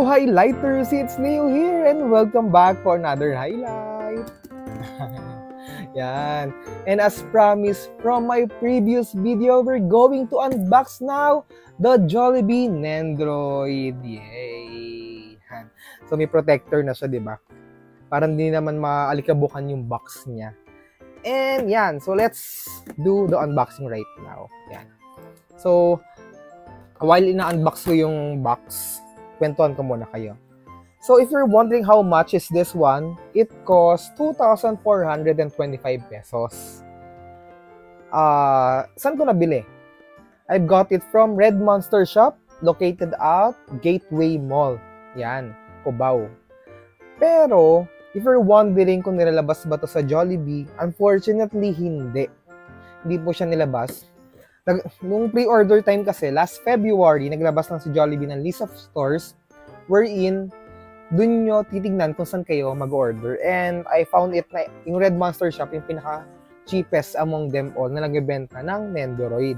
highlighters, it's Leo here and welcome back for another highlight. Yan. And as promised from my previous video, we're going to unbox now the Jollibee Nendoroid. Yay! So may protector na siya, di ba? Para hindi naman maalikabukan yung box niya. And yan, so let's do the unboxing right now. Yan. So, while ina-unbox ko yung box, kwentuhan ko muna kayo. So, if you're wondering how much is this one, it costs 2,425 pesos. Saan ko nabili? I got it from Red Monster Shop, located at Gateway Mall. Yan, Cubao. Pero, if you're wondering kung nilalabas ba to sa Jollibee, unfortunately, hindi. Hindi po siya nilabas. Nung pre-order time kasi, last February, naglabas lang si Jollibee ng list of stores wherein dun nyo titignan kung saan kayo mag-order. And I found it na yung Red Monster Shop, yung pinaka-cheapest among them all na nagbebenta ng Nendoroid.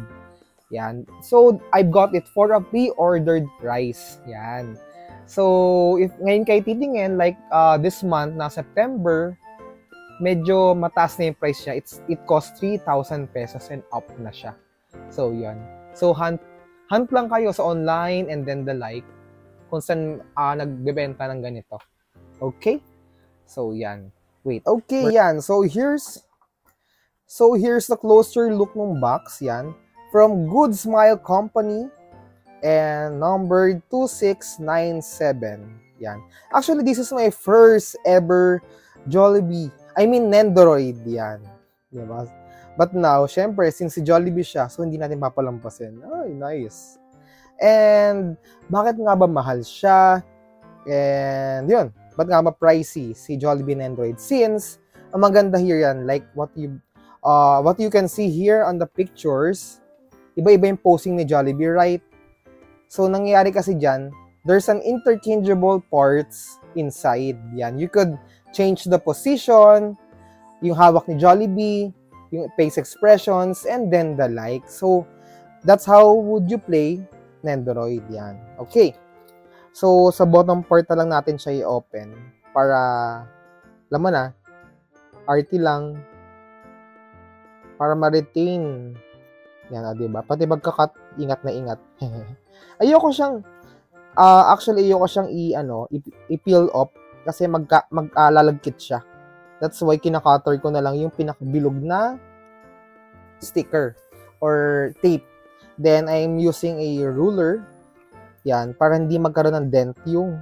Yan. So, I got it for a pre-ordered price. Yan. So, if ngayon kayo titingin, like this month na September, medyo mataas na yung price niya. It costs 3,000 pesos and up na siya. So, yan. So, hunt lang kayo sa online and then the like kung saan nagbebenta ng ganito. Okay? So, yan. Wait. Okay, yan. So, here's the closer look ng box. Yan. From Good Smile Company and number 2697. Yan. Actually, this is my first ever Jollibee. I mean, Nendoroid. Yan. Diba? But now, syempre, since si Jollibee siya, so hindi natin papalampasin. Ay, nice. And, bakit nga ba mahal siya? And, yun. Ba't nga ba pricey si Jollibee Nendoroid? Since, ang maganda here yan, like what you can see here on the pictures, iba-iba yung posing ni Jollibee, right? So, nangyayari kasi dyan, there's an interchangeable parts inside. Yan. You could change the position, yung hawak ni Jollibee, yung face expressions, and then the like. So, that's how would you play Nendoroid. Yan. Okay. So, sa bottom part na lang natin siya i-open para, alam mo na, arty lang para ma-retain. Yan, diba? Pati magkakat, ingat na ingat. Ayoko siyang, actually, ayoko siyang i-peel off kasi lalagkit siya. That's why kinakater ko na lang yung pinakabilog na sticker or tape. Then, I'm using a ruler. Yan, para hindi magkaroon ng dent yung,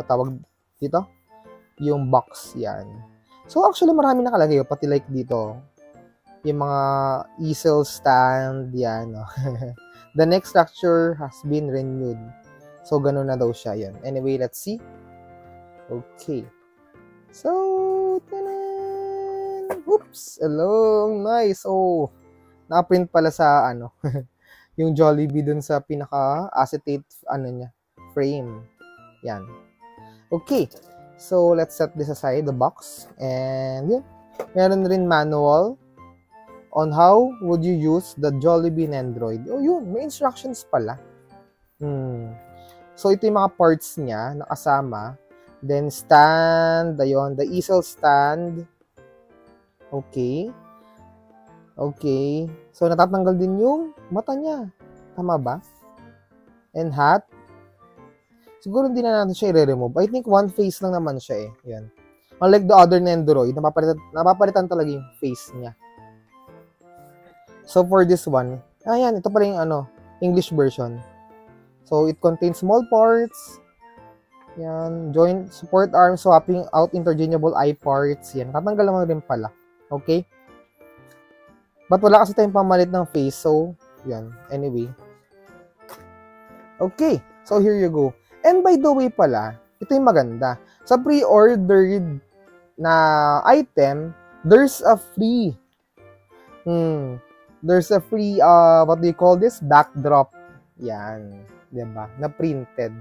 tawag dito, yung box. Yan. So, actually, marami nakalagay. Pati like dito, yung mga easel stand. Yan. No? The neck structure has been renewed. So, ganun na daw siya. Yan. Anyway, let's see. Okay. So, tanan! Oops! Hello! Nice! Oh! Nakaprint pala sa, yung Jollibee dun sa pinaka-acetate, niya, frame. Yan. Okay. So, let's set this aside, the box. And, yun. Meron rin manual on how would you use the Jollibee Nendoroid. Oh, yun. May instructions pala. So, ito yung mga parts niya, nakasama. Then, stand, ayun, the easel stand. Okay. Okay. So, natatanggal din yung mata niya. Tama ba? And hat. Siguro hindi na natin siya i-remove. I think one face lang naman siya eh. Yan. Unlike the other Nendoroid, napapalitan talaga yung face niya. So, for this one, ayan, ito pala yung English version. So, it contains small parts. Yan. Joint, support arm, swapping out interchangeable eye parts. Yan. Tatanggal naman rin pala. Okay? But wala kasi tayong pamalit ng face. So, yan. Anyway. Okay. So, here you go. And by the way pala, ito yung maganda. Sa pre-ordered na item, there's a free what do you call this? Backdrop. Yan. Diba? Na printed.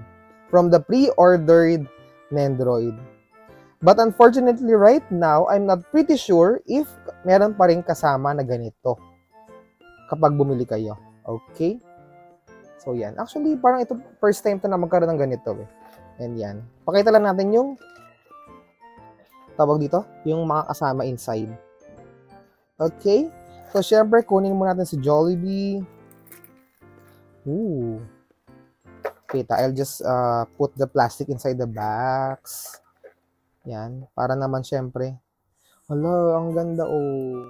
From the pre-ordered Nendoroid. But unfortunately, right now, I'm not pretty sure if meron pa rin kasama na ganito kapag bumili kayo. Okay? So, yan. Actually, parang ito first time to na magkaroon ng ganito. And yan. Pakita lang natin yung tawag dito, yung mga kasama inside. Okay? So, syempre, kunin mo natin si Jollibee. Ooh. Kita, I'll just put the plastic inside the box. Yan. Para naman, syempre. Hala, ang ganda, oh.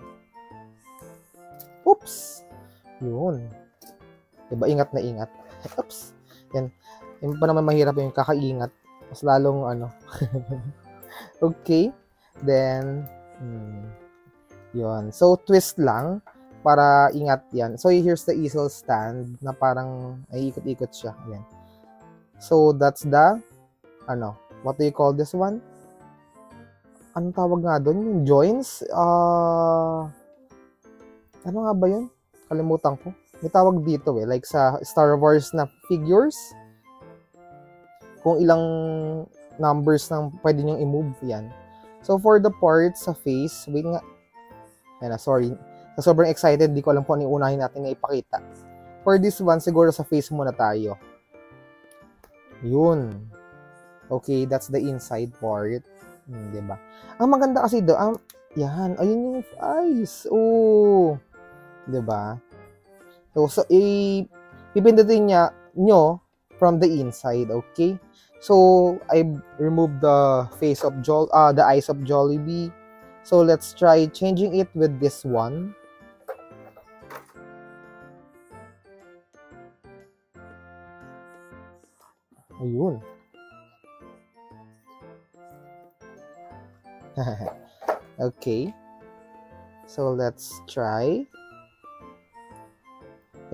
Oops! Yun. Diba, ingat na ingat. Oops! Yan. Yung pa naman mahirap yung kakaingat. Mas lalong, ano. Okay. Then, yun. So, twist lang para ingat yan. So, here's the easel stand na parang ay ikot-ikot siya. Yan. So, that's the, ano, what do you call this one? Anong tawag nga doon? Yung joints? Ano nga ba yun? Kalimutan ko. May tawag dito eh. Like sa Star Wars na figures. Kung ilang numbers nang pwede niyong i-move. Yan. So, for the parts sa face, wait nga. Yan na, sorry. Sa sobrang excited, di ko alam kung ano yung unahin natin na ipakita. For this one, siguro sa face muna tayo. Yun. Okay, that's the inside part. Diba? Ang maganda kasi doon, yan, ayun yung eyes. Oh. Diba? So ipindutin nyo from the inside, okay? So, I removed the face of the eyes of Jollibee. So, let's try changing it with this one. Ayun. Okay. So, let's try.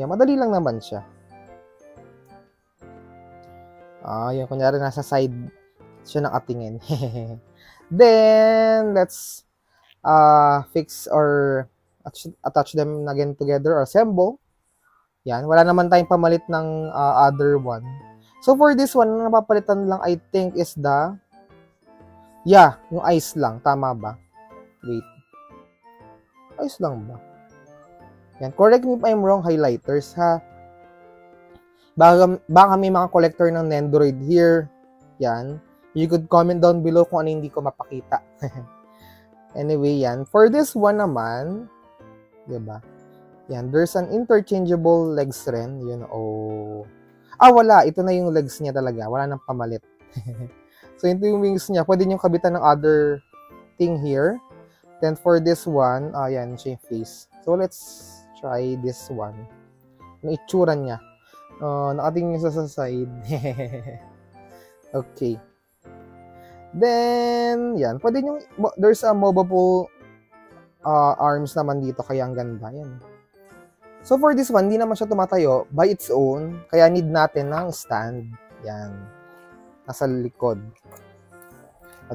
Yan, madali lang naman siya. Yung kunyari nasa side siya nakatingin. Then, let's fix or attach them again together or assemble. Yan, wala naman tayong pamalit ng other one. So, for this one, napapalitan lang I think is the yung eyes lang. Tama ba? Wait. Eyes lang ba? Yan, correct me if I'm wrong, highlighters, ha? Baka may mga collector ng Nendoroid here. Yan. You could comment down below kung ano hindi ko mapakita. Anyway, yan. For this one naman, diba? Yan, there's an interchangeable legs rin. Yun, oh. Wala. Ito na yung legs niya talaga. Wala nang pamalit. So, ito yung wings niya. Pwede nyo kabitan ng other thing here. Then, for this one, yan, siya yung face. So, let's try this one. Yung itsura niya. Nakatingin sa side. Okay. Then, yan. Pwede nyo, there's a movable arms naman dito, kaya ang ganda. Yan. So, for this one, hindi naman siya tumatayo by its own. Kaya need natin ng stand. Yan. Nasa likod.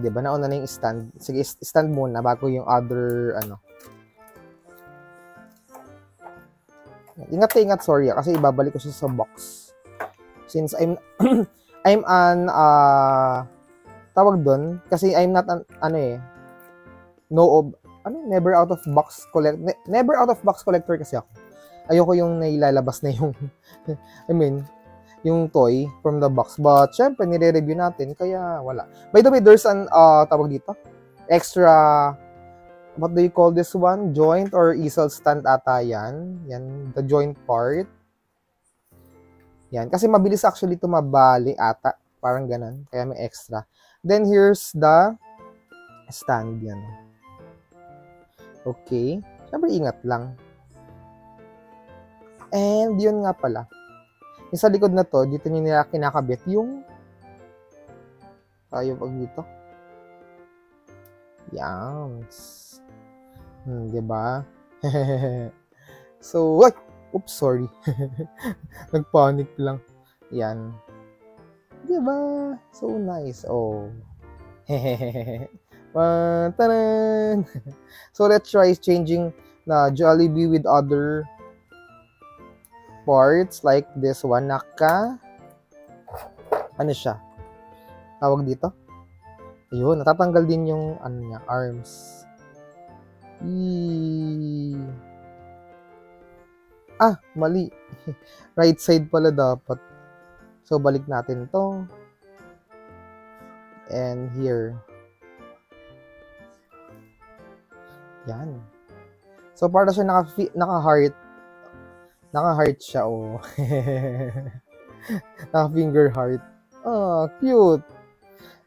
Diba? Nauna na yung stand. Sige, stand muna bago yung other, ano. Ingat, sorry, kasi ibabalik ko siya sa box. Since I'm I'm an tawag doon kasi I'm not an never out of box collector kasi ako. Ayoko yung nailalabas na yung yung toy from the box. But syempre nire-review natin kaya wala. By the way, there's an tawag dito, extra, what do you call this one? Joint or easel stand ata yan. Yan, the joint part. Yan, kasi mabilis actually tumabali ata. Parang ganun. Kaya may extra. Then, here's the stand yan. Okay. Siyempre, ingat lang. And, yun nga pala. Yung sa likod na to, dito nyo nila kinakabit yung tayo pag dito. Yan. Diba? So, oops, sorry. Nagpanic lang. Yan. Diba? So nice. Oh. Tanan! So, let's try changing na Jollibee with other parts like this one. Ano siya? Tawag dito? Ayun, natatanggal din yung ano niya, arms. Mali. Right side pala dapat. So, balik natin to. And here. Yan. So, para siya naka-heart. Naka-heart siya, oh. Naka-finger heart. Oh, cute.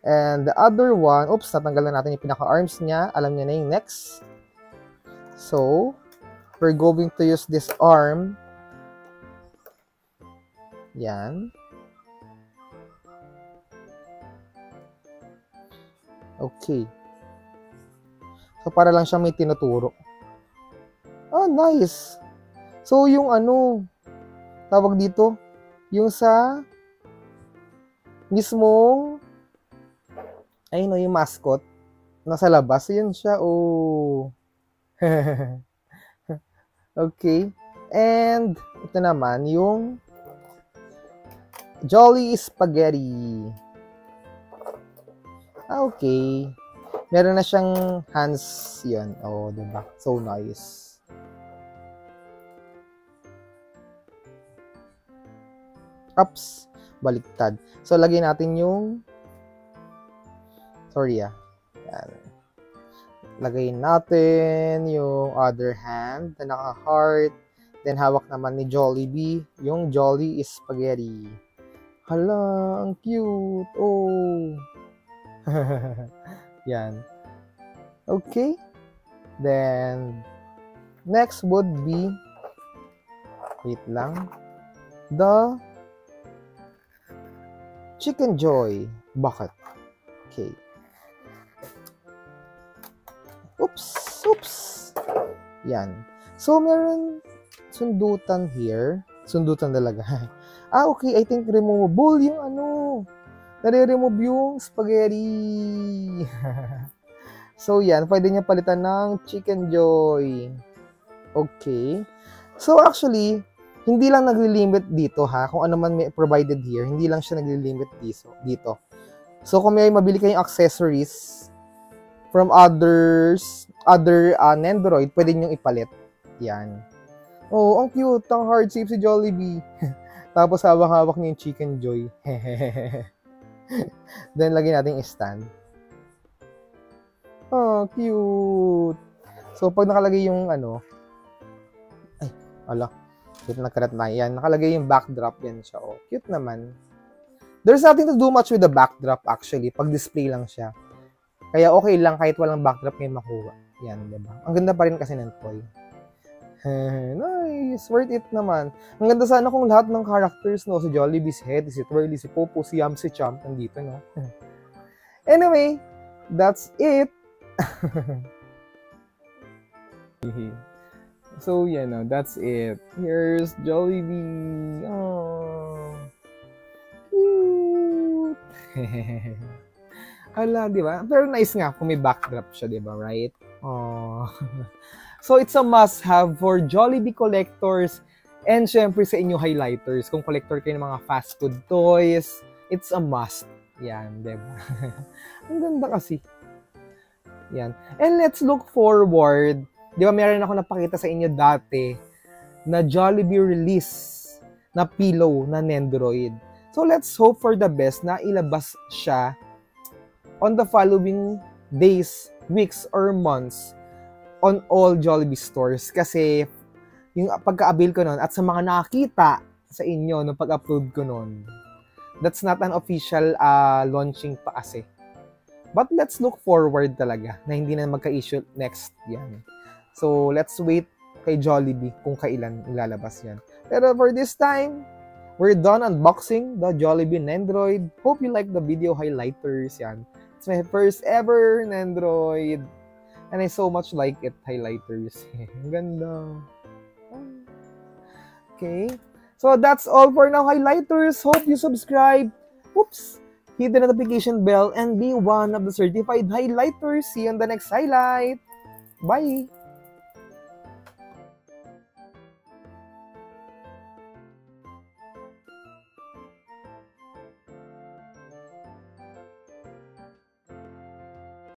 And the other one, oops, natanggalan natin yung pinaka-arms niya. Alam niya na yung next. So, we're going to use this arm. Yan. Okay. So, para lang siya may tinuturo. Oh, nice. So, yung ano, tawag dito, yung sa mismong, ayun o, yung mascot, nasa labas, yun siya, oh. Okay. And, ito naman, yung Jolly Spaghetti. Okay. Meron na siyang hands yun. Oh, diba? So nice. Ups. Baliktad. So, lagay natin yung sorry ah. Yan. Lagay natin yung other hand na naka-heart. Then, hawak naman ni Jollibee yung Jolly Spaghetti. Hala, ang cute. Oh. Yan. Okay. Then, next would be, wait lang, the Chicken Joy bucket. Okay. Oops. Yan. So, meron sundutan here. Sundutan talaga. Okay. I think removable yung ano. Nare-remove yung spaghetti. So, yan. Pwede niya palitan ng Chicken Joy. Okay. So, actually, hindi lang nagli-limit dito ha, kung ano man may provided here, hindi lang siya nagli-limit dito. So kung may mabili kayong accessories from other Nendoroid, pwede niyo ipalit. Yan. Oh, ang cute, ang heart shape si Jollibee. Tapos hawak-hawak niya yung Chicken Joy. Then lagyan natin yung stand. Oh, cute. So pag nakalagay yung ano, ay, ala. Cute na karat na yan. Nakalagay yung backdrop yan siya. Oh, cute naman. There's nothing to do much with the backdrop actually. Pag-display lang siya. Kaya okay lang kahit walang backdrop ngayon makuha. Yan, diba? Ang ganda pa rin kasi ng toy. Nice. Worth it naman. Ang ganda sana kung lahat ng characters, no? Si Jollibee's head, si Twirly, si Popo, si Yum, si Chomp, nandito, no? Anyway, that's it. So, yeah, no, that's it. Here's Jollibee. Oh, cute. Hala, di ba? Pero nice nga kung may backdrop siya, di ba? Right? Oh. So, it's a must-have for Jollibee collectors and syempre sa inyo highlighters. Kung collector kayo ng mga fast food toys, it's a must. Yan, di ba? Ang ganda kasi. Yan. And let's look forward. Di ba, meron ako napakita sa inyo dati na Jollibee release na pillow na Nendoroid. So, let's hope for the best na ilabas siya on the following days, weeks, or months on all Jollibee stores. Kasi, yung pagka-avail ko nun at sa mga nakakita sa inyo nung pag-upload ko nun, that's not an official launching pa kasi. But let's look forward talaga na hindi na magka-issue next yan. So, let's wait kay Jollibee kung kailan ilalabas yan. Pero for this time, we're done unboxing the Jollibee Nendoroid. Hope you like the video highlighters yan. It's my first ever Nendoroid. And I so much like it, highlighters. Ang ganda. Okay. So, that's all for now, highlighters. Hope you subscribe. Oops. Hit the notification bell and be one of the certified highlighters. See you on the next highlight. Bye!